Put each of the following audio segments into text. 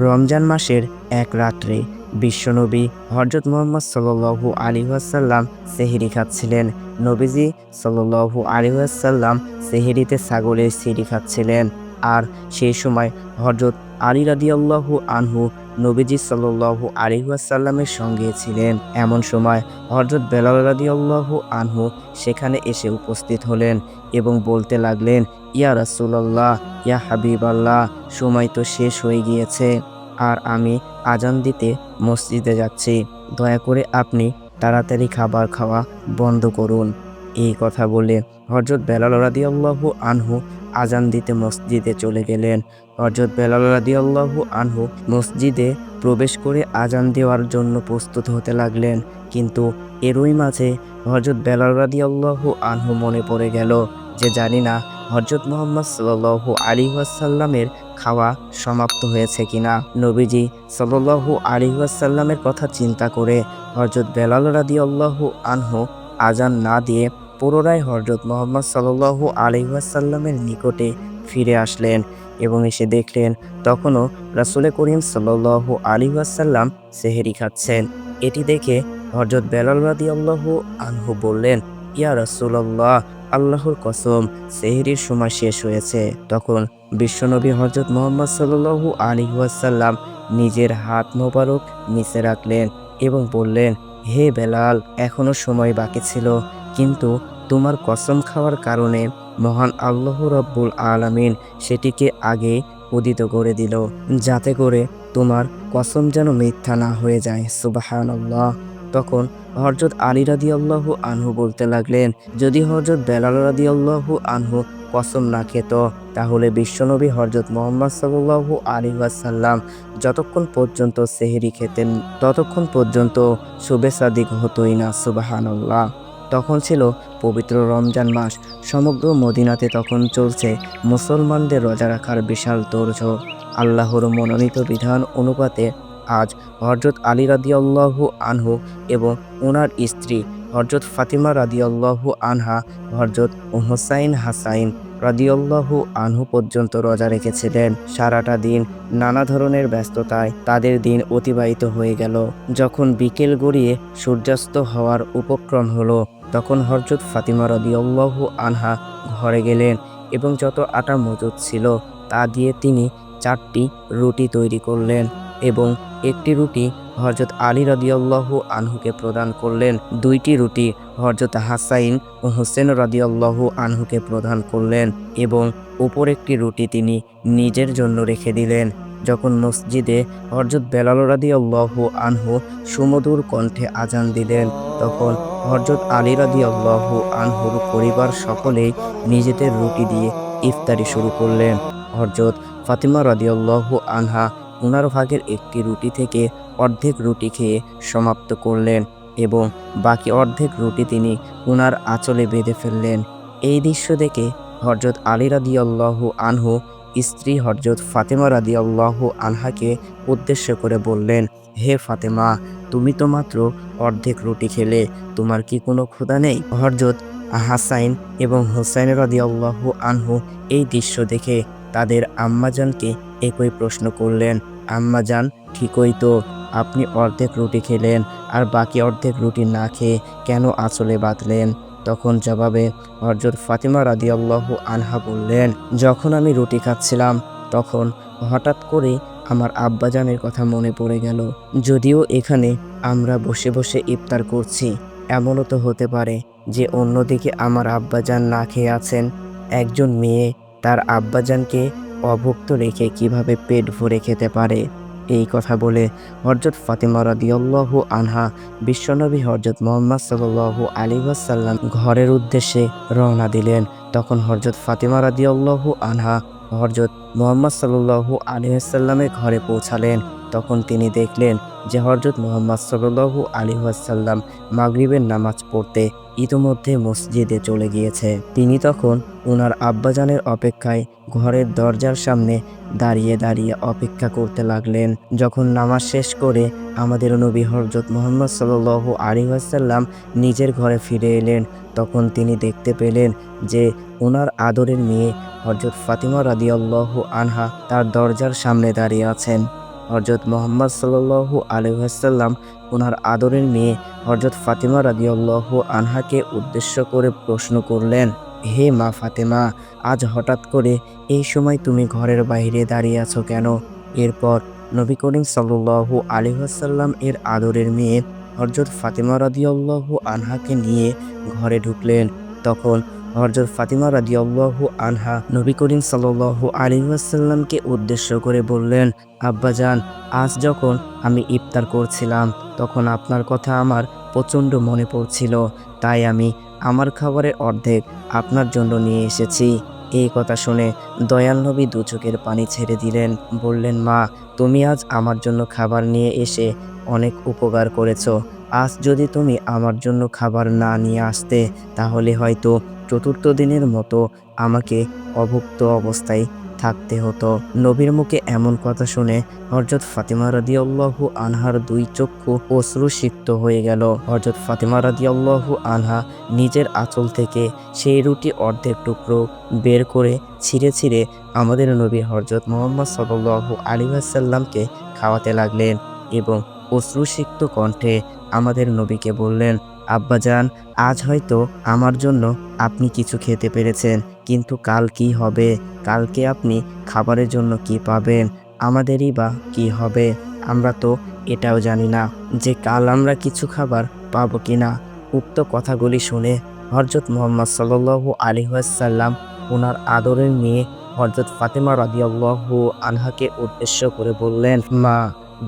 রমজান মাসের এক রাত্রে বিশ্বনবী হযরত মুহাম্মদ সাল্লাল্লাহু আলাইহি ওয়াসাল্লাম সেহরি খাচ্ছিলেন। নবীজি সাল্লাল্লাহু আলাইহি ওয়াসাল্লাম সেহরিতে ছাগলের ছিঁড়ি খাচ্ছিলেন। আর সেই সময় হযরত আলী রাদিয়াল্লাহু আনহু নবীজি সাল্লাল্লাহু আলাইহি ওয়াসাল্লামের সঙ্গে ছিলেন। এমন সময় হযরত বেলাল রাদিয়াল্লাহু আনহু সেখানে এসে উপস্থিত হলেন এবং বলতে লাগলেন, ইয়া রাসূলুল্লাহ, ইয়া হাবিবাল্লাহ, সময় তো শেষ হয়ে গিয়েছে আর আমি আজান দিতে মসজিদে যাচ্ছি। দয়া করে আপনি তাড়াতাড়ি খাবার খাওয়া বন্ধ করুন। এই কথা বলে হযরত বেলাল রাদিয়াল্লাহু আনহু আজান দিতে মসজিদে চলে গেলেন। হযরত বেলাল রাদিয়াল্লাহু আনহু মসজিদে প্রবেশ করে আজান দেওয়ার জন্য প্রস্তুত হতে লাগলেন। কিন্তু এরই মাঝে হযরত বেলাল রাদিয়াল্লাহু আনহু মনে পড়ে গেল যে জানি না হযরত মুহাম্মদ সাল্লাল্লাহু আলাইহি ওয়াসাল্লামের খাওয়া সমাপ্ত হয়েছে কিনা। নবীজি সাল্লাল্লাহু আলাইহি ওয়াসাল্লামের কথা চিন্তা করে হযরত বেলাল রাদিয়াল্লাহু আনহু আজান না দিয়ে পুনরায় হযরত মুহাম্মদ সাল্লাল্লাহু আলাইহি ওয়াসাল্লামের নিকটে ফিরে আসলেন এবং এসে দেখলেন তখনও রাসূল করিম সাল্লাল্লাহু আলাইহি ওয়াসাল্লাম সেহরি খাচ্ছেন। এটি দেখে হযরত বেলাল রাদিয়াল্লাহু আনহু বললেন, ইয়া রাসূলুল্লাহ, আল্লাহর কসম, সেহরির সময় শেষ হয়েছে। তখন বিশ্বনবী হযরত মুহাম্মদ সাল্লাল্লাহু আলাইহি ওয়াসাল্লাম নিজের হাত মোবারক নিচে রাখলেন এবং বললেন, হে বেলাল, এখনো সময় বাকি ছিল, কিন্তু তোমার কসম খাওয়ার কারণে মহান আল্লাহ রাব্বুল আলামিন সেটিকে আগে উদিত করে দিল, যাতে করে তোমার কসম যেন মিথ্যা না হয়ে যায়। সুবহানাল্লাহ। তখন হযরত আলী রাদিয়াল্লাহু আনহু বলতে লাগলেন, যদি হযরত বেলাল রাদিয়াল্লাহু আনহু কসম না খেত তাহলে বিশ্বনবী হযরত মুহাম্মদ সাল্লাল্লাহু আলাইহি ওয়াসাল্লাম যতক্ষণ পর্যন্ত সেহরি খেতেন ততক্ষণ পর্যন্ত শুবে সাদিক হতোই না। সুবহানাল্লাহ। তখন ছিল পবিত্র রমজান মাস। সমগ্র মদিনাতে তখন চলছে মুসলমানদের রোজা রাখার বিশাল তোড়জোড়। আল্লাহর মনোনীত বিধান অনুপাতে আজ হযরত আলী রাদিয়াল্লাহু আনহু এবং ওনার স্ত্রী হযরত ফাতিমা রাদিয়াল্লাহু আনহা হযরত হুসাইন হাসাইন রাদিয়াল্লাহু আনহু পর্যন্ত রোজা রেখেছিলেন। সারাটা দিন নানা ধরনের ব্যস্ততায় তাদের দিন অতিবাহিত হয়ে গেল। যখন বিকেল গড়িয়ে সূর্যাস্ত হওয়ার উপক্রম হলো তখন হযরত ফাতিমা রাদিয়াল্লাহু আনহা ঘরে গেলেন এবং যত আটা মজুদ ছিল তা দিয়ে তিনি 4টি রুটি তৈরি করলেন এবং একটি রুটি হযরত আলী রাদিয়াল্লাহু আনহুকে প্রদান করলেন। 2টি রুটি হযরত হাসাইন ও হোসেন রাদিয়াল্লাহু আনহুকে প্রদান করলেন এবং অপর একটি রুটি তিনি নিজের জন্য রেখে দিলেন। যখন মসজিদে হযরত বেলাল রাদিয়াল্লাহু আনহু সুমধুর কণ্ঠে আজান দিলেন তখন হযরত আলী রাদিয়াল্লাহু আনহুর পরিবার সকলেই নিজেদের রুটি দিয়ে ইফতারি শুরু করলেন। হযরত ফাতিমা রাদিয়াল্লাহু আনহা ওনার ভাগের একটি রুটি থেকে অর্ধেক রুটি খেয়ে সমাপ্ত করলেন এবং বাকি অর্ধেক রুটি তিনি ওনার আঁচলে বেঁধে ফেললেন। এই দৃশ্য দেখে হযরত আলী রাদিয়াল্লাহু আনহু স্ত্রী হযরত ফাতেমা রাদিয়াল্লাহু আনহাকে উদ্দেশ্য করে বললেন, হে ফাতেমা, তুমি তো মাত্র অর্ধেক রুটি খেলে, তোমার কি কোনো ক্ষুধা নেই? হযরত হাসাইন এবং হুসাইন রাদিয়াল্লাহু আনহু এই দৃশ্য দেখে তাদের আম্মাজানকে একই প্রশ্ন করলেন, আম্মাজান, ঠিকই তো, আপনি অর্ধেক রুটি খেলেন আর বাকি অর্ধেক রুটি না খেয়ে কেন আঁচলে বাঁধলেন? তখন জবাবে হযরত ফাতিমা রাদিয়াল্লাহু আনহা বললেন, যখন আমি রুটি খাচ্ছিলাম তখন হঠাৎ করে আমার আব্বাজানের কথা মনে পড়ে গেল। যদিও এখানে আমরা বসে বসে ইফতার করছি, এমনও তো হতে পারে যে অন্যদিকে আমার আব্বাজান না খেয়ে আছেন। একজন মেয়ে তার আব্বাজানকে অভুক্ত রেখে কিভাবে পেট ভরে খেতে পারে? এই কথা বলে হযরত ফাতিমা রাদিয়াল্লাহু আনহা বিশ্বনবী হযরত মুহাম্মদ সাল্লাল্লাহু আলাইহি ওয়াসাল্লাম ঘরের উদ্দেশ্যে রওনা দিলেন। তখন হযরত ফাতিমা রাদিয়াল্লাহু আনহা হযরত মুহাম্মদ সাল্লাল্লাহু আলাইহি ওয়াসাল্লামের ঘরে পৌঁছালেন। তখন তিনি দেখলেন যে হযরত মুহাম্মদ সাল্লাল্লাহু আলাইহি ওয়াসাল্লাম মাগরিবের নামাজ পড়তে ইতোমধ্যে মসজিদে চলে গিয়েছে। তিনি তখন ওনার আব্বাজানের অপেক্ষায় ঘরের দরজার সামনে দাঁড়িয়ে দাঁড়িয়ে অপেক্ষা করতে লাগলেন। যখন নামাজ শেষ করে আমাদের নবী হযরত মুহাম্মদ সাল্লাল্লাহু আলাইহি ওয়াসাল্লাম নিজের ঘরে ফিরে এলেন তখন তিনি দেখতে পেলেন যে ওনার আদরের মেয়ে হযরত ফাতিমা রাদিয়াল্লাহু আনহা তার দরজার সামনে দাঁড়িয়ে আছেন। হযরত মুহাম্মদ সাল্লাল্লাহু আলাইহি ওয়াসাল্লাম ওনার আদরের মেয়ে হযরত ফাতিমা রাদিয়াল্লাহু আনহাকে উদ্দেশ্য করে প্রশ্ন করলেন, হে মা ফাতেমা, আজ হঠাৎ করে এই সময় তুমি ঘরের বাইরে দাঁড়িয়ে আছো কেন? এরপর নবী করিম সাল্লাল্লাহু আলাইহি ওয়াসাল্লাম এর আদরের মেয়ে হযরত ফাতিমা রাদিয়াল্লাহু আনহাকে নিয়ে ঘরে ঢুকলেন। তখন হযরত ফাতিমা রাদিয়াল্লাহু আনহা নবী করিম সাল্লাল্লাহু আলাইহি ওয়াসাল্লামকে উদ্দেশ্য করে বললেন, আব্বাজান, আজ যখন আমি ইফতার করছিলাম তখন আপনার কথা আমার প্রচণ্ড মনে পড়ছিল, তাই আমি আমার খাবারের অর্ধেক আপনার জন্য নিয়ে এসেছি। এই কথা শুনে দয়াল নবী দু চোখের পানি ছেড়ে দিলেন। বললেন, মা, তুমি আজ আমার জন্য খাবার নিয়ে এসে অনেক উপকার করেছো। আজ যদি তুমি আমার জন্য খাবার না নিয়ে আসতে তাহলে হয়তো চতুর্থ দিনের মতো আমাকে অভুক্ত অবস্থায় থাকতে হতো। নবীর মুখে এমন কথা শুনে হযরত ফাতিমা রাদিয়াল্লাহু আনহার দুই চক্ষু অশ্রুসিক্ত হয়ে গেল। হযরত ফাতিমা রাদিয়াল্লাহু আনহা নিজের আঁচল থেকে সেই রুটি অর্ধেক টুকরো বের করে ছিঁড়ে ছিঁড়ে আমাদের নবী হযরত মুহাম্মদ সাল্লাল্লাহু আলাইহি ওয়াসাল্লামকে খাওয়াতে লাগলেন এবং অশ্রুসিক্ত কণ্ঠে আমাদের নবীকে বললেন, আব্বাজান, আজ হয়তো আমার জন্য আপনি কিছু খেতে পেরেছেন, কিন্তু কাল কি হবে? কালকে আপনি খাবারের জন্য কি পাবেন? আমাদেরই বা কি হবে? আমরা তো এটাও জানি না যে কাল আমরা কিছু খাবার পাবো কিনা। উক্ত কথাগুলি শুনে হযরত মুহাম্মদ সাল্লাল্লাহু আলাইহি ওয়াসাল্লাম ওনার আদরের মেয়ে হযরত ফাতেমা রাদিয়াল্লাহু আনহাকে উদ্দেশ্য করে বললেন, মা,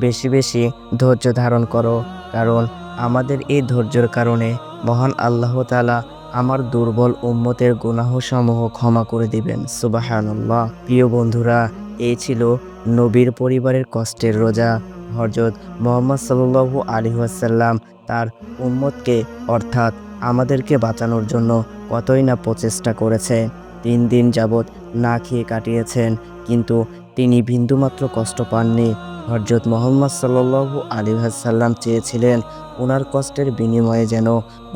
বেশি বেশি ধৈর্য ধারণ করো, কারণ আমাদের এই ধৈর্যের কারণে মহান আল্লাহ তাআলা আমার দুর্বল উম্মতের গুনাহসমূহ ক্ষমা করে দিবেন। সুবহানাল্লাহ। প্রিয় বন্ধুরা, এই ছিল নবীর পরিবারের কষ্টের রোজা। হযরত মুহাম্মদ সাল্লাল্লাহু আলাইহি ওয়াসাল্লাম তার উম্মতকে অর্থাৎ আমাদেরকে বাঁচানোর জন্য কতই না প্রচেষ্টা করেছে। 3 দিন যাবৎ না খেয়ে কাটিয়েছেন, কিন্তু তিনি বিন্দুমাত্র কষ্ট পাননি। হযরত মুহাম্মদ সাল্লাল্লাহু আলাইহি ওয়াসাল্লাম চেয়েছিলেন ওনার কষ্টের বিনিময়ে যেন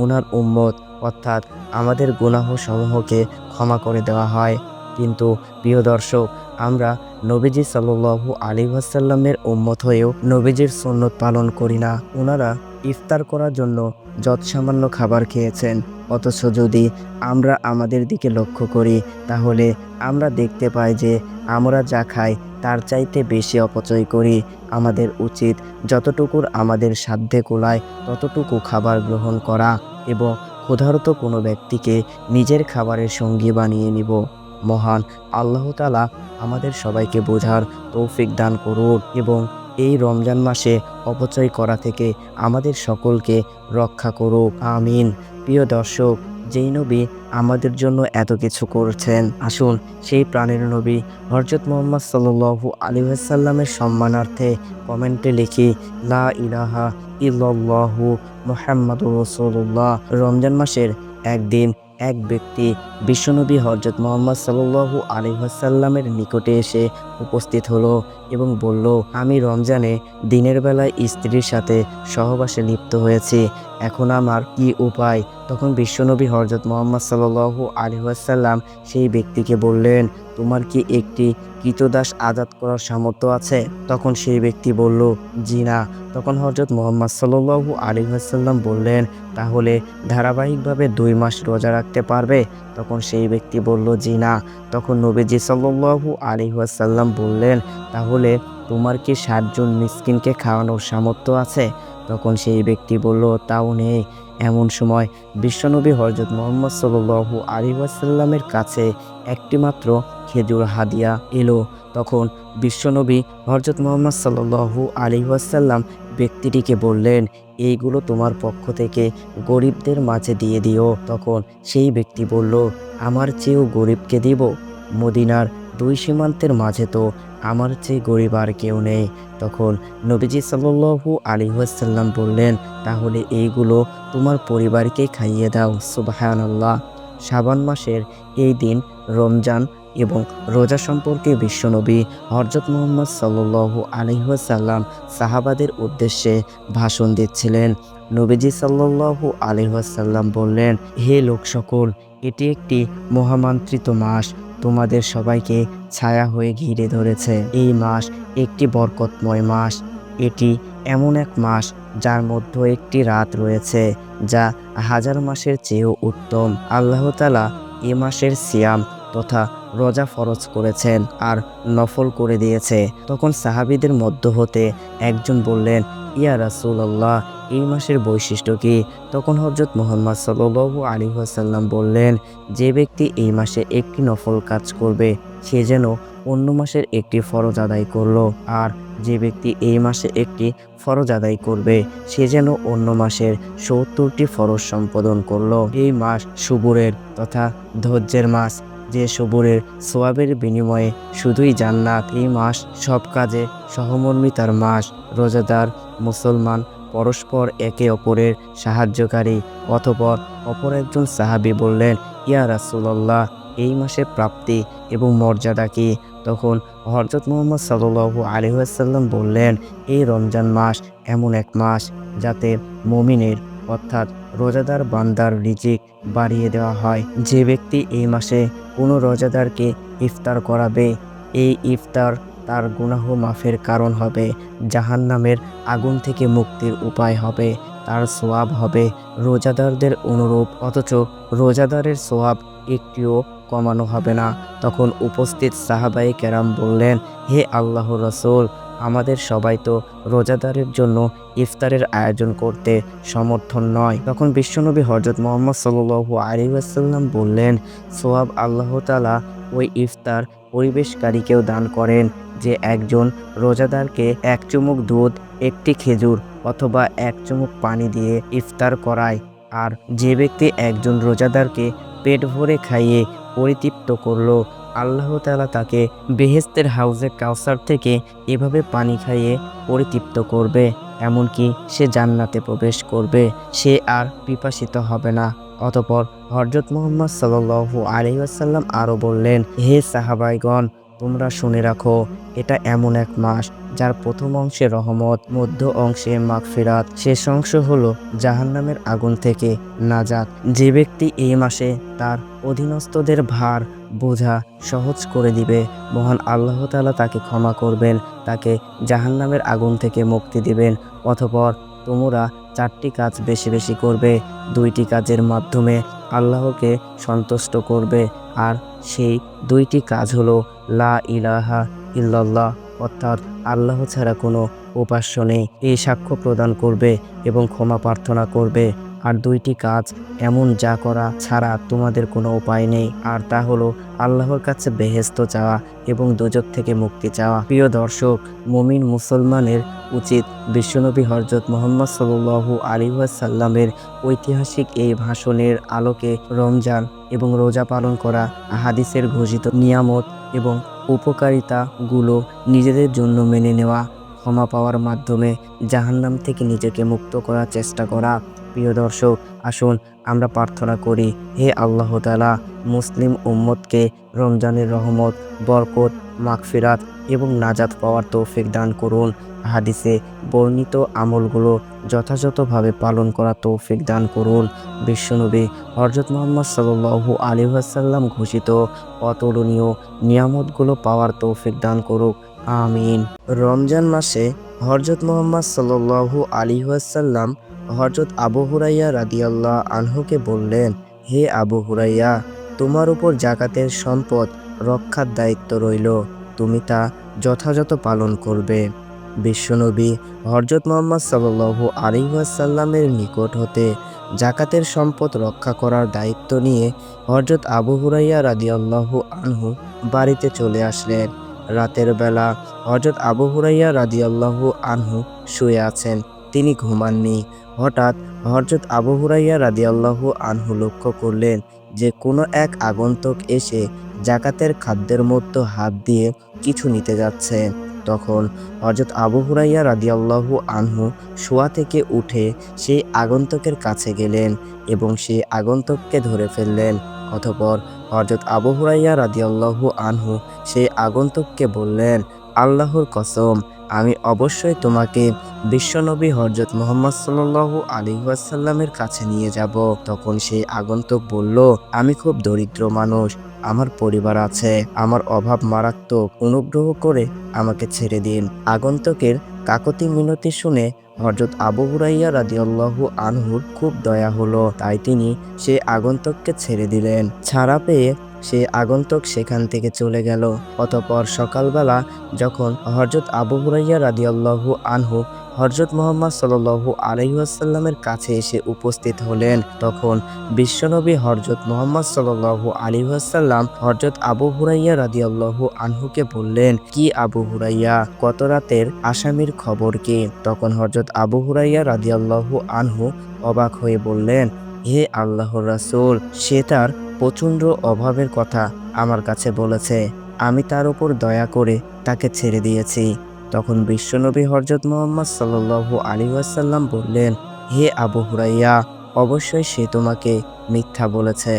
ওনার উম্মত অর্থাৎ আমাদের গুনাহসমূহকে ক্ষমা করে দেওয়া হয়। কিন্তু প্রিয় দর্শক, আমরা নবীজি সাল্লাল্লাহু আলাইহি ওয়াসাল্লামের উম্মত হয়েও নবীজির সুন্নত পালন করি না। ওনারা ইফতার করার জন্য যৎসামান্য খাবার খেয়েছেন, অথচ যদি আমরা আমাদের দিকে লক্ষ্য করি তাহলে আমরা দেখতে পাই যে আমরা যা খাই তার চাইতে বেশি অপচয় করি। আমাদের উচিত যতটুকুর আমাদের সাধ্যে কুলায় ততটুকু খাবার গ্রহণ করা এবং ক্ষুধার্ত কোনো ব্যক্তিকে নিজের খাবারের সঙ্গী বানিয়ে নিব। মহান আল্লাহ তাআলা আমাদের সবাইকে বোঝার তৌফিক দান করুন এবং এই রমজান মাসে অপচয় করা থেকে আমাদের সকলকে রক্ষা করুক, আমিন। প্রিয় দর্শক, যেই নবী আমাদের জন্য এত কিছু করছেন, আসুন সেই প্রাণের নবী হযরত মুহাম্মদ সাল্লাল্লাহু আলাইহি ওয়াসাল্লামের সম্মানার্থে কমেন্টে লিখি, লা ইলাহা ইল্লাল্লাহু মুহাম্মাদুর রাসূলুল্লাহ। রমজান মাসের একদিন এক ব্যক্তি বিশ্বনবী হযরত মুহাম্মদ সাল্লাল্লাহু আলাইহি ওয়াসাল্লামের নিকটে এসে উপস্থিত হলো এবং বলল, আমি রমজানে দিনের বেলায় স্ত্রীর সাথে সহবাসে লিপ্ত হয়েছি, এখন আমার কি উপায়? তখন বিশ্বনবী হযরত মুহাম্মদ সাল্লাল্লাহু আলাইহি ওয়াসাল্লাম সেই ব্যক্তিকে বললেন, তোমার কি একটি ক্রীতদাস আজাদ করার সামর্থ্য আছে? তখন সেই ব্যক্তি বলল, জি না। তখন হযরত মুহাম্মদ সাল্লাল্লাহু আলাইহি ওয়াসাল্লাম বললেন, তাহলে ধারাবাহিকভাবে 2 মাস রোজা রাখতে পারবে? তখন সেই ব্যক্তি বলল, জি না। তখন নবীজি সাল্লাল্লাহু আলাইহি ওয়াসাল্লাম বললেন, তাহলে তোমার কি 60 জন মিসকিনকে খাওয়ানোর সামর্থ্য আছে? তখন সেই ব্যক্তি বলল, তাও নেই। এমন সময় বিশ্বনবী হযরত মুহাম্মদ সাল্লাল্লাহু আলাইহি ওয়াসাল্লামের কাছে একটি মাত্র খেজুর হাদিয়া এলো। তখন বিশ্বনবী হযরত মুহাম্মদ সাল্লাল্লাহু আলাইহি ওয়াসাল্লাম ব্যক্তিটিকে বললেন, এইগুলো তোমার পক্ষ থেকে গরিবদের মাঝে দিয়ে দিও। তখন সেই ব্যক্তি বলল, আমার চেয়েও গরিবকে দিব? মদিনার 2 সীমান্তের মাঝে তো আমার চেয়ে গরিব আর কেউ নেই। তখন নবীজি সাল্লাল্লাহু আলাইহি ওয়াসাল্লাম বললেন, তাহলে এইগুলো তোমার পরিবারকে খাইয়ে দাও। সুবহানাল্লাহ। শাবান মাসের এই দিন রমজান এবং রোজা সম্পর্কে বিশ্বনবী হযরত মুহাম্মদ সাল্লাল্লাহু আলাইহি ওয়াসাল্লাম সাহাবাদের উদ্দেশ্যে ভাষণ দিচ্ছিলেন। নবীজি সাল্লাল্লাহু আলাইহি ওয়াসাল্লাম বললেন, হে লোক সকল, এটি একটি মহামন্ত্রিত মাস, তোমাদের সবাইকে ছায়া হয়ে ঘিরে ধরেছে। এই মাস একটি বরকতময় মাস। এটি এমন এক মাস যার মধ্যে একটি রাত রয়েছে যা হাজার মাসের চেয়েও উত্তম। আল্লাহ তাআলা এ মাসের সিয়াম তথা রোজা ফরজ করেছেন আর নফল করে দিয়েছে। তখন সাহাবীদের মধ্য হতে একজন বললেন, ইয়া রাসূলুল্লাহ, এই মাসের বৈশিষ্ট্য কি? তখন হযরত মুহাম্মদ সাল্লাল্লাহু আলাইহি ওয়াসাল্লাম বললেন, যে ব্যক্তি এই মাসে একটি নফল কাজ করবে সে যেন অন্য মাসের একটি ফরজ আদায় করলো, আর যে ব্যক্তি এই মাসে একটি ফরজ আদায় করবে সে যেন অন্য মাসের ৭০টি ফরজ সম্পাদন করলো। এই মাস সবুরের তথা ধৈর্যের মাস, যে সবুরের সোয়াবের বিনিময়ে শুধুই জান্নাত। এই মাস সব কাজে সহমর্মিতার মাস। রোজাদার মুসলমান পরস্পর একে অপরের সাহায্যকারী। অতঃপর অপর একজন সাহাবী বললেন, ইয়া রাসূলুল্লাহ, এই মাসে প্রাপ্তি এবং মর্যাদা কি? তখন হযরত মুহাম্মদ সাল্লাল্লাহু আলাইহি ওয়াসাল্লাম বললেন, এই রমজান মাস এমন এক মাস যাতে মুমিনের অর্থাৎ রোজাদার বান্দার রিজিক বাড়িয়ে দেওয়া হয়। যে ব্যক্তি এই মাসে কোনো রোজাদারকে ইফতার করাবে, এই ইফতার তার গুনাহ মাফের কারণ হবে, জাহান্নামের আগুন থেকে মুক্তির উপায় হবে, তার সোয়াব হবে রোজাদারদের অনুরূপ, অথচ রোজাদারের সোয়াব একটিও কমানো হবে না। তখন উপস্থিত সাহাবায়ে কেরাম বললেন, হে আল্লাহর রাসূল, আমাদের সবাই তো রোজাদারের জন্য ইফতারের আয়োজন করতে সমর্থন নয়। তখন বিশ্বনবী হযরত মুহাম্মদ সাল্লাল্লাহু আলাইহি ওয়াসাল্লাম বললেন, সোয়াব আল্লাহ তাআলা ওই ইফতার পরিবেশকারীকেও দান করেন যে একজন রোজাদারকে এক চুমুক দুধ, একটি খেজুর অথবা এক চুমুক পানি দিয়ে ইফতার করায়। আর যে ব্যক্তি একজন রোজাদারকে পেট ভরে খাইয়ে পরিতৃপ্ত করলো, আল্লাহ তাআলা তাকে বেহেশতের হাউজে কাউসার থেকে এভাবে পানি খাইয়ে পরিতৃপ্ত করবে, এমনকি সে জান্নাতে প্রবেশ করবে, সে আর পিপাসিত হবে না। অতঃপর হযরত মুহাম্মদ সাল্লাল্লাহু আলাইহি ওয়াসাল্লাম আরও বললেন, হে সাহাবাইগণ, তোমরা শুনে রাখো, এটা এমন এক মাস যার প্রথম অংশে রহমত, মধ্য অংশে মাগফিরাত, শেষ অংশ হলো জাহান্নামের আগুন থেকে নাজাত। যে ব্যক্তি এই মাসে তার অধীনস্থদের ভার বোঝা সহজ করে দিবে, মহান আল্লাহ তাআলা তাকে ক্ষমা করবেন, তাকে জাহান্নামের আগুন থেকে মুক্তি দিবেন। অতঃপর তোমরা 4টি কাজ বেশি বেশি করবে, 2টি কাজের মাধ্যমে আল্লাহকে সন্তুষ্ট করবে, আর সেই 2টি কাজ হলো লা ইলাহা ইল্লাল্লাহ, অর্থাৎ আল্লাহ ছাড়া কোনো উপাস্য নেই, এই সাক্ষ্য প্রদান করবে এবং ক্ষমা প্রার্থনা করবে। আর 2টি কাজ এমন যা করা ছাড়া তোমাদের কোনো উপায় নেই, আর তা হলো আল্লাহর কাছে বেহেশত চাওয়া এবং দোজখ থেকে মুক্তি চাওয়া। প্রিয় দর্শক, মুমিন মুসলমানের উচিত বিশ্বনবী হযরত মুহাম্মদ সাল্লাল্লাহু আলাইহি ওয়াসাল্লামের ঐতিহাসিক এই ভাষণের আলোকে রমজান এবং রোজা পালন করা, হাদিসের ঘোষিত নিয়ামত এবং উপকারিতাগুলো নিজেদের জন্য মেনে নেওয়া, ক্ষমা পাওয়ার মাধ্যমে জাহান্নাম থেকে নিজেকে মুক্ত করার চেষ্টা করা। প্রিয় দর্শক, আসুন আমরা প্রার্থনা করি, হে আল্লাহ তাআলা, মুসলিম উম্মতকে রমজানের রহমত, বরকত, মাগফিরাত এবং নাজাত পাওয়ার তৌফিক দান করুন। হাদিসে বর্ণিত আমলগুলো যথাযথভাবে পালন করার তৌফিক দান করুন। বিশ্বনবী হযরত মুহাম্মদ সাল্লাল্লাহু আলাইহি ওয়াসাল্লাম ঘোষিত অতুলনীয় নিয়ামতগুলো পাওয়ার তৌফিক দান করুক, আমিন। রমজান মাসে হযরত মুহাম্মদ সাল্লাল্লাহু আলাইহি ওয়াসাল্লাম হযরত আবু হুরায়রা রাদিয়াল্লাহু আনহুকে বললেন, হে আবু হুরায়রা, তোমার উপর যাকাতের সম্পদ রক্ষার দায়িত্ব রইল, তুমি তা যথাযথ পালন করবে। বিশ্বনবী হযরত মুহাম্মদ সাল্লাল্লাহু আলাইহি ওয়াসাল্লামের নিকট হতে যাকাতের সম্পদ রক্ষা করার দায়িত্ব নিয়ে হযরত আবু হুরায়রা রাদিয়াল্লাহু আনহু বাড়িতে চলে আসলেন। রাতের বেলা হযরত আবু হুরায়রা রাদিয়াল্লাহু আনহু শুয়ে আছেন, তিনি ঘুমাননি। হঠাৎ হযরত আবু হুরায়রা রাদিয়াল্লাহু আনহু লক্ষ্য করলেন যে কোনো এক আগন্তুক এসে যাকাতের খাদ্যের মধ্যে হাত দিয়ে কিছু নিতে যাচ্ছে। তখন হযরত আবু হুরায়রা রাদিয়াল্লাহু আনহু শোয়া থেকে উঠে সেই আগন্তুকের কাছে গেলেন এবং সেই আগন্তুককে ধরে ফেললেন। অতঃপর হযরত আবু হুরায়রা রাদিয়াল্লাহু আনহু সেই আগন্তুককে বললেন, আল্লাহর কসম, আমি অবশ্যই তোমাকে বিশ্বনবী হযরত মুহাম্মদ সাল্লাল্লাহু আলাইহি ওয়াসাল্লামের কাছে নিয়ে যাব। তখন সেই আগন্তুক বলল, আমি খুব দরিদ্র মানুষ, আমার পরিবার আছে, আমার অভাব মারাত্মক, অনুগ্রহ করে আমাকে ছেড়ে দিন। আগন্তুকের কাকতি মিনতি শুনে হযরত আবু হুরাইরা রাদিয়াল্লাহু আনহুর খুব দয়া হলো, তাই তিনি সে আগন্তুককে ছেড়ে দিলেন। ছাড়া পেয়ে সে আগন্তুক সেখান থেকে চলে গেল। অতঃপর সকালবেলা যখন হযরত আবু হুরাইরা রাদিয়াল্লাহু আনহু হযরত মুহাম্মদ সাল্লাল্লাহু আলাইহি ওয়াসাল্লামের কাছে এসে উপস্থিত হলেন, তখন বিশ্বনবী হযরত মুহাম্মদ সাল্লাল্লাহু আলাইহি ওয়াসাল্লাম হযরত আবু হুরাইরা রাদিয়াল্লাহু আনহুকে বললেন, কি আবু হুরাইরা, গত রাতের আসামির খবর কি? তখন হযরত আবু হুরাইরা রাদিয়াল্লাহু আনহু অবাক হয়ে বললেন, হে আল্লাহর রাসূল, সে তার প্রচণ্ড অভাবের কথা আমার কাছে বলেছে, আমি তার উপর দয়া করে তাকে ছেড়ে দিয়েছি। তখন বিশ্বনবী হযরত মুহাম্মদ সাল্লাল্লাহু আলাইহি ওয়াসাল্লাম বললেন, হে আবু হুরাইরা, অবশ্যই সে তোমাকে মিথ্যা বলেছে,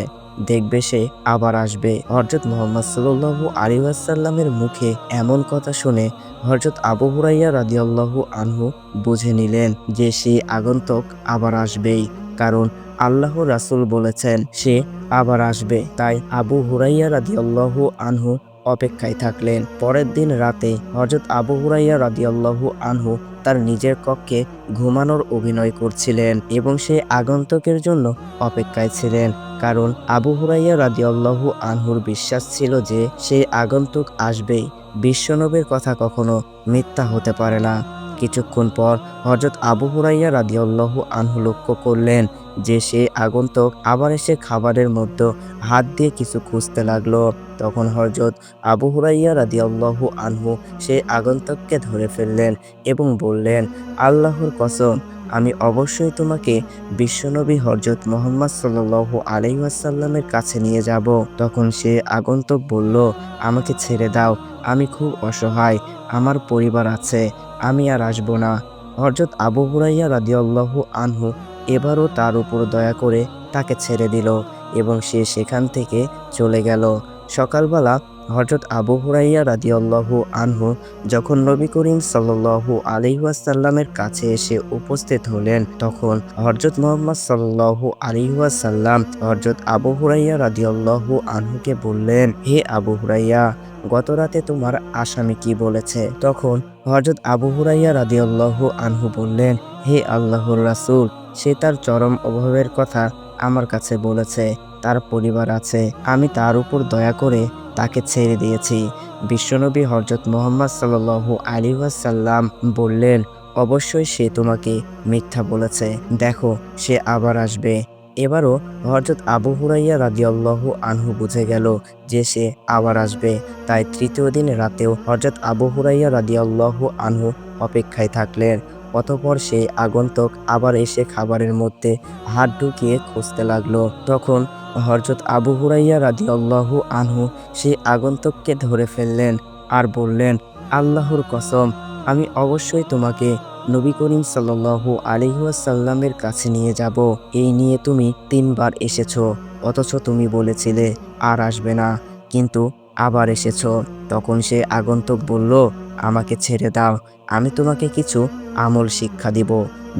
দেখবে সে আবার আসবে। হযরত মুহাম্মদ সাল্লাল্লাহু আলাইহি ওয়াসাল্লামের মুখে এমন কথা শুনে হযরত আবু হুরাইরা রাদিয়াল্লাহু আনহু বুঝে নিলেন যে সে আগন্তুক আবার আসবেই, কারণ আল্লাহর রাসূল বলেছেন সে আবার আসবে। তাই আবু হুরাইরা রাদিয়াল্লাহু আনহু অপেক্ষায় থাকলেন। পরের দিন রাতে হযরত আবু হুরাইরা রাদিয়াল্লাহু আনহু তার নিজের কক্ষে ঘুমানোর অভিনয় করছিলেন এবং সে আগন্তুকের জন্য অপেক্ষায় ছিলেন, কারণ আবু হুরাইরা রাদিয়াল্লাহু আনহুর বিশ্বাস ছিল যে সে আগন্তুক আসবেই, বিশ্বনবীর কথা কখনো মিথ্যা হতে পারে না। কিছুক্ষণ পর হযরত আবু হুরাইরা রাদিয়াল্লাহু আনহু লক্ষ্য করলেন যে সে আগন্তুক আবার এসে খাবারের মধ্যে হাত দিয়ে কিছু খুঁজতে লাগলো। তখন হযরত আবু হুরাইরা রাদিয়াল্লাহু আনহু সেই আগন্তুককে ধরে ফেললেন এবং বললেন, আল্লাহর কসম, আমি অবশ্যই তোমাকে বিশ্বনবী হযরত মুহাম্মদ সাল্লাল্লাহু আলাইহি ওয়াসাল্লামের কাছে নিয়ে যাব। তখন সে আগন্তুক বলল, আমাকে ছেড়ে দাও, আমি খুব অসহায়, আমার পরিবার আছে, আমি আর আসবো না। হযরত আবু হুরাইরা রাদিয়াল্লাহু আনহু এবারও তার উপর দয়া করে তাকে ছেড়ে দিল এবং সে সেখান থেকে চলে গেল। সকালবেলা হযরত আবু হুরাইরা রাদিয়াল্লাহু আনহু যখন নবী করিম সাল্লাল্লাহু আলাইহি ওয়াসাল্লামের কাছে এসে উপস্থিত হলেন, তখন হযরত মুহাম্মদ সাল্লাল্লাহু আলাইহি ওয়াসাল্লাম হযরত আবু হুরাইরা রাদিয়াল্লাহু আনহুকে বললেন, হে আবু হুরাইরা, গত রাতে তোমার আসামি কি বলেছে? তখন হযরত আবু হুরাইরা রাদিয়াল্লাহু আনহু বললেন, হে আল্লাহর রাসূল, সে তার চরম অভাবের কথা আমার কাছে বলেছে, তার পরিবার আছে, আমি তার উপর দয়া করে তাকে ছেড়ে দিয়েছি। বিশ্বনবী হযরত মুহাম্মদ সাল্লাল্লাহু আলাইহি ওয়াসাল্লাম বললেন, অবশ্যই সে তোমাকে মিথ্যা বলেছে, দেখো সে আবার আসবে। এবারও হযরত আবু হুরাইরা রাদিয়াল্লাহু আনহু বুঝে গেল যে সে আবার আসবে। তাই তৃতীয় দিন রাতেও হযরত আবু হুরাইরা রাদিয়াল্লাহু আনহু অপেক্ষায় থাকলেন। অতঃপর সেই আগন্তুক আবার এসে খাবারের মধ্যে হাত ঢুকিয়ে খুঁজতে লাগলো। তখন হযরত আবু হুরাইরা রাদিয়াল্লাহু আনহু সেই আগন্তুককে ধরে ফেললেন আর বললেন, আল্লাহর কসম, আমি অবশ্যই তোমাকে নবী করিম সাল্লাল্লাহু আলাইহি ওয়াসাল্লামের কাছে নিয়ে যাব। এই নিয়ে তুমি ৩ বার এসেছো, অথচ তুমি বলেছিলে আর আসবে না, কিন্তু আবার এসেছো। তখন সে আগন্তুক বলল, আমাকে ছেড়ে দাও, আমি তোমাকে কিছু আমল শিক্ষা দিব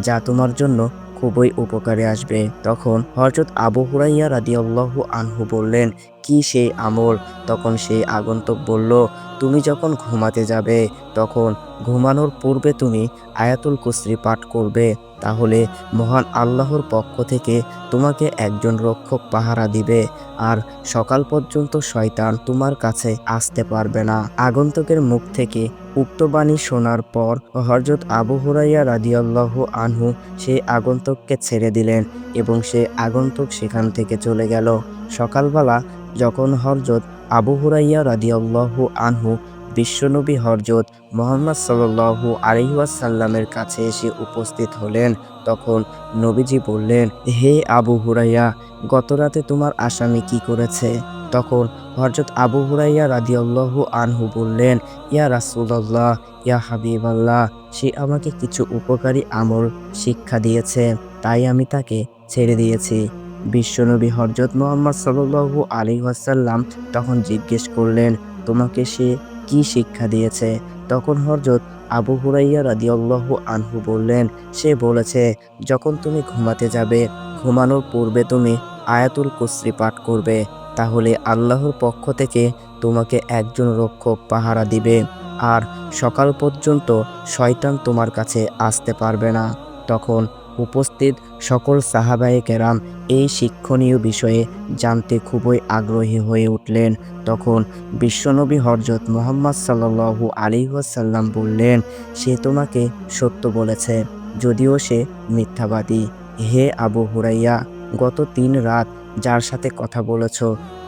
যা তোমার জন্য খুবই উপকারে আসবে। তখন হযরত আবু হুরাইরা রাদিয়াল্লাহু আনহু বললেন, কি সেই আমল? তখন সেই আগন্তুক বলল, তুমি যখন ঘুমাতে যাবে তখন ঘুমানোর পূর্বে তুমি আয়াতুল কুরসি পাঠ করবে, তাহলে মহান আল্লাহর পক্ষ থেকে তোমাকে একজন রক্ষক পাহারা দিবে আর সকাল পর্যন্ত শয়তান তোমার কাছে আসতে পারবে না। আগন্তুকের মুখ থেকে উক্ত বাণী শোনার পর হযরত আবু হুরাইরা রাদিয়াল্লাহু আনহু সেই আগন্তুককে ছেড়ে দিলেন এবং সে আগন্তুক সেখান থেকে চলে গেল। সকালবেলা যখন হযরত আবু হুরাইরা রাদিয়াল্লাহু আনহু বিশ্বনবী হযরত মুহাম্মদ সাল্লাল্লাহু আলাইহি ওয়াসাল্লামের কাছে এসে উপস্থিত হলেন, তখন নবীজি বললেন, হে আবু হুরাইরা, গত রাতে তোমার আসামি কি করেছে? তখন হযরত আবু হুরাইরা রাদিয়াল্লাহু আনহু বললেন, ইয়া রাসূলুল্লাহ, ইয়া হাবিবাল্লাহ, সে আমাকে কিছু উপকারী আমল শিক্ষা দিয়েছে, তাই আমি তাকে ছেড়ে দিয়েছি। বিশ্বনবী হযরত মুহাম্মদ সাল্লাল্লাহু আলাইহি ওয়াসাল্লাম তখন জিজ্ঞেস করলেন, তোমাকে সে কি শিক্ষা দিয়েছে? তখন হযরত আবু হুরাইরা রাদিয়াল্লাহু আনহু বললেন, সে বলেছে, যখন তুমি ঘুমাতে যাবে, ঘুমানোর পূর্বে তুমি আয়াতুল কুরসি পাঠ করবে, তাহলে আল্লাহর পক্ষ থেকে তোমাকে একজন রক্ষক পাহারা দিবে, আর সকাল পর্যন্ত শয়তান তোমার কাছে আসতে পারবে না। তখন উপস্থিত সকল সাহাবায়ে কেরাম এই শিক্ষণীয় বিষয়ে জানতে খুবই আগ্রহী হয়ে উঠলেন। তখন বিশ্বনবী হযরত মুহাম্মদ সাল্লাল্লাহু আলাইহি ওয়াসাল্লাম বললেন, সে তোমাকে সত্য বলেছে, যদিও সে মিথ্যাবাদী। হে আবু হুরাইরা, গত 3 রাত যার সাথে কথা বলেছ,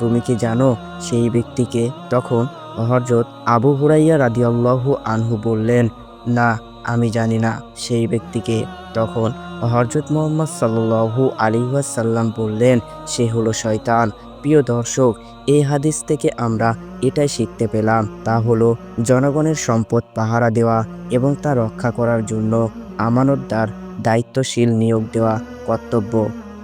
তুমি কি জানো সেই ব্যক্তিকে? তখন হযরত আবু হুরাইরা রাদিয়াল্লাহু আনহু বললেন, না, আমি জানি না সেই ব্যক্তিকে। তখন হযরত মুহাম্মদ সাল্লাল্লাহু আলাইহি ওয়াসাল্লাম বললেন, সে হলো শয়তান। প্রিয় দর্শক, এই হাদিস থেকে আমরা এটাই শিখতে পেলাম, তা হলো জনগণের সম্পদ পাহারা দেওয়া এবং তা রক্ষা করার জন্য আমানতদার দায়িত্বশীল নিয়োগ দেওয়া কর্তব্য।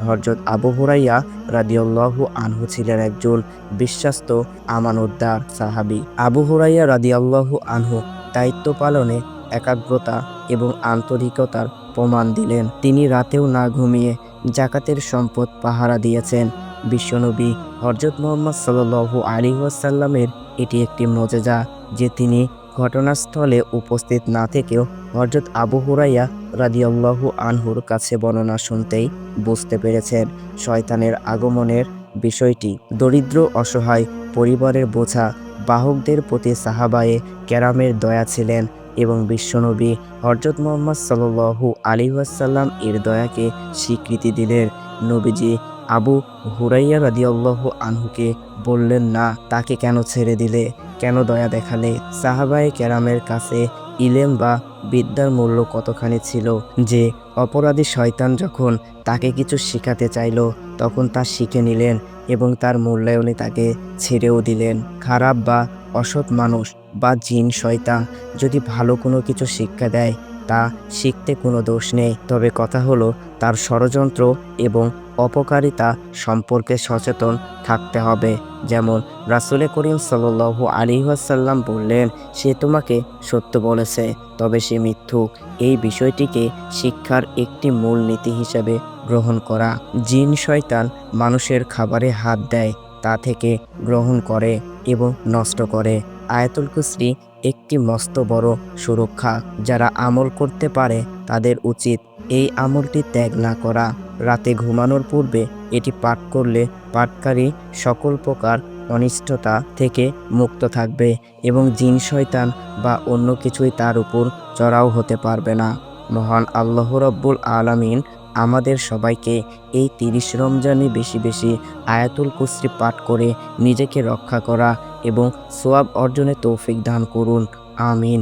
হযরত আবু হুরাইরা রাদিয়াল্লাহু আনহু ছিলেন একজন বিশ্বস্ত আমানতদার সাহাবী। আবু হুরাইরা রাদিয়াল্লাহু আনহু দায়িত্ব পালনে একাগ্রতা এবং আন্তরিকতার প্রমাণ দিলেন। তিনি রাতেও না ঘুমিয়ে জাকাতের সম্পদ পাহারা দিয়েছেন। বিশ্বনবী হযরত মুহাম্মদ সাল্লাল্লাহু আলাইহি ওয়াসাল্লামের এটি একটি মুজিজা যে তিনি ঘটনাস্থলে উপস্থিত না থেকেও হযরত আবু হুরাইরা রাদিয়াল্লাহু আনহুর কাছে বর্ণনা শুনতেই বুঝতে পেরেছেন শয়তানের আগমনের বিষয়টি। দরিদ্র অসহায় পরিবারের বোঝা বাহকদের প্রতি সাহাবায়ে কেরামের দয়া ছিলেন এবং বিশ্বনবী হযরত মুহাম্মদ সাল্লাল্লাহু আলাইহি ওয়াসাল্লাম এর দয়াকে স্বীকৃতি দিলেন। নবীজি আবু হুরাইরা রাদিয়াল্লাহু আনহুকে বললেন না, তাকে কেন ছেড়ে দিলে, কেন দয়া দেখালে? সাহাবায়ে কেরামের কাছে ইলম বা বিদ্যার মূল্য কতখানি ছিল যে অপরাধী শয়তান যখন তাকে কিছু শেখাতে চাইল, তখন তা শিখে নিলেন এবং তার মূল্যায়নে তাকে ছেড়েও দিলেন। খারাপ বা অসৎ মানুষ বা জিন শয়তান যদি ভালো কোনো কিছু শিক্ষা দেয়, তা শিখতে কোনো দোষ নেই। তবে কথা হলো তার ষড়যন্ত্র এবং অপকারিতা সম্পর্কে সচেতন থাকতে হবে। যেমন রাসূলে করিম সাল্লাল্লাহু আলাইহি ওয়াসাল্লাম বললেন, সে তোমাকে সত্য বলেছে, তবে সে মিথ্যুক। এই বিষয়টিকে শিক্ষার একটি মূল নীতি হিসেবে গ্রহণ করা। জিন শয়তান মানুষের খাবারে হাত দেয়, তা থেকে গ্রহণ করে এবং নষ্ট করে। আয়াতুল কুরসি একটি মস্ত বড় সুরক্ষা। যারা আমল করতে পারে তাদের উচিত এই আমলটি ত্যাগ না করা। রাতে ঘুমানোর পূর্বে এটি পাঠ করলে পাঠকারী সকল প্রকার অনিষ্টতা থেকে মুক্ত থাকবে এবং জিন শয়তান বা অন্য কিছুই তার উপর চড়াও হতে পারবে না। মহান আল্লাহ রাব্বুল আলামিন আমাদের সবাইকে এই 30 রমজানে বেশি বেশি আয়াতুল কুরসি পাঠ করে নিজেকে রক্ষা করা এবং সওয়াব অর্জনে তৌফিক দান করুন। আমিন।